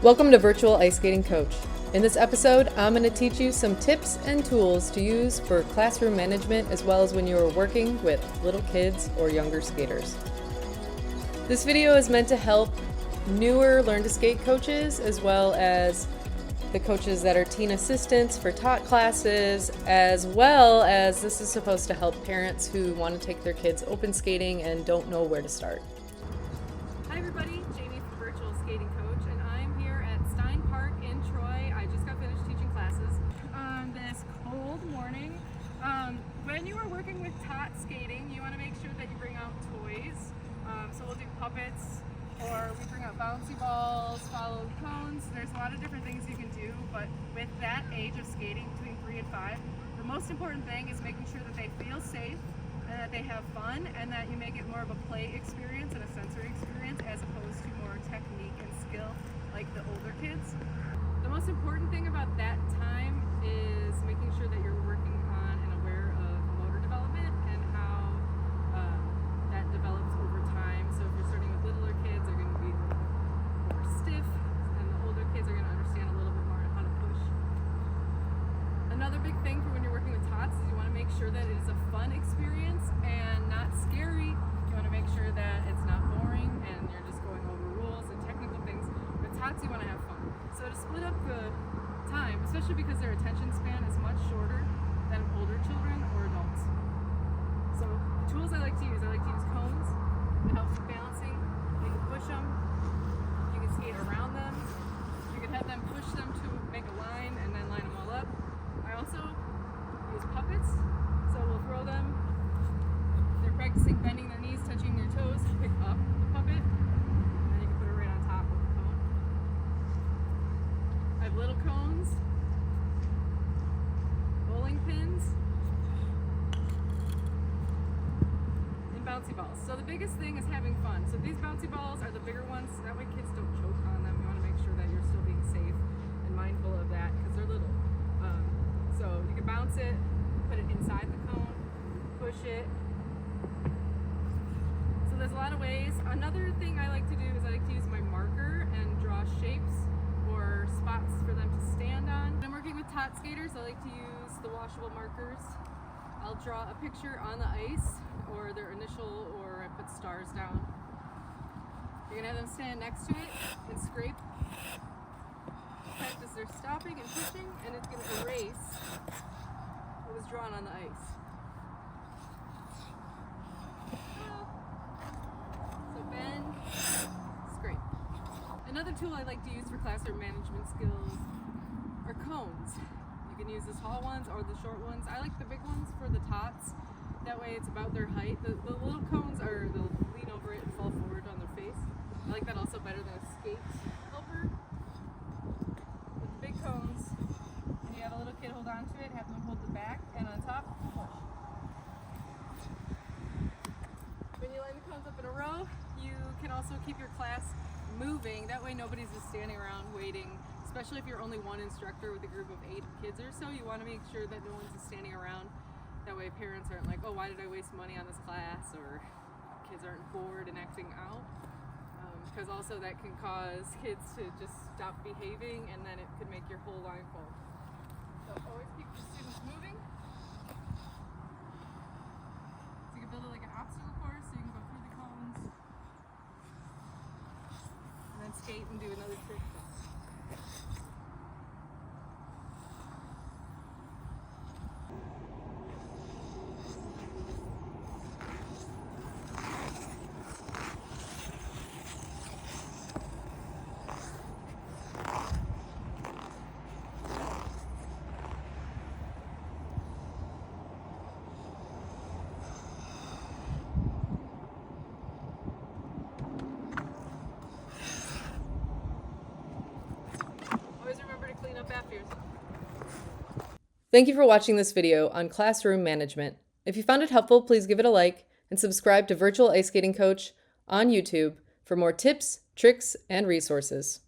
Welcome to Virtual Ice Skating Coach. In this episode, I'm going to teach you some tips and tools to use for classroom management as well as when you are working with little kids or younger skaters. This video is meant to help newer Learn to Skate coaches as well as the coaches that are teen assistants for tot classes, as well as this is supposed to help parents who want to take their kids open skating and don't know where to start. Hi everybody, Jamie from Virtual Skating Coach, and I'm here at Stein Park in Troy. I just got finished teaching classes on this cold morning. When you are working with tot skating, you want to make sure that you bring out toys. So we'll do puppets, or we bring out bouncy balls, follow cones. There's a lot of different things you can do, but with that age of skating between 3 and 5, the most important thing is making sure that they feel safe and that they have fun, and that you make it more of a play experience and a sensory experience as opposed to more technique and skill like the older kids. The most important thing about that time is making sure that you're working on and aware of motor development and how that develops over time. So if you're starting with littler kids, they're going to be a little more stiff, and the older kids are going to understand a little bit more on how to push. Another big thing for when you're working with tots is you want to make sure that it is a fun experience and not scary. You want to make sure that it's not boring and you're just going over rules and technical things. With tots, you want to have fun. So to split up the time, especially because their attention span is much shorter than older children or adults. So the tools I like to use cones. It helps with balancing. You can push them. You can skate around them. You can have them push them to make a line and then line them all up. I also use puppets. So we'll throw them. They're practicing bending their knees, touching their toes to pick up the puppet. And then you can put it right on top of the cone. I have little cones, bowling pins, and bouncy balls. So the biggest thing is having fun. So these bouncy balls are the bigger ones, so that way kids don't choke on them. You want to make sure that you're still being safe and mindful of that because they're little. So you can bounce it, put it inside the cone, push it. So there's a lot of ways. Another thing I like to do is I like to use my marker and draw shapes or spots for them to stand on. When I'm working with tot skaters, I like to use the washable markers. I'll draw a picture on the ice or their initial, or I put stars down. You're gonna have them stand next to it and scrape. Practice their stopping and pushing, and it's going to erase what was drawn on the ice. So bend, scrape. Another tool I like to use for classroom management skills are cones. You can use the tall ones or the short ones. I like the big ones for the tots. That way it's about their height. The little cones are, they'll lean over it and fall forward on their face. I like that also better than a skate helper. Cones, and you have a little kid hold on to it, have them hold the back, and on top, push. When you line the cones up in a row, you can also keep your class moving. That way nobody's just standing around waiting, especially if you're only one instructor with a group of 8 kids or so. You want to make sure that no one's just standing around. That way parents aren't like, oh, why did I waste money on this class? Or kids aren't bored and acting out. Because also that can cause kids to just stop behaving, and then it could make your whole line fall. So always keep your students moving. So you can build it like an obstacle course, so you can go through the cones. And then skate and do another trick. Thank you for watching this video on classroom management. If you found it helpful, please give it a like and subscribe to Virtual Ice Skating Coach on YouTube for more tips, tricks, and resources.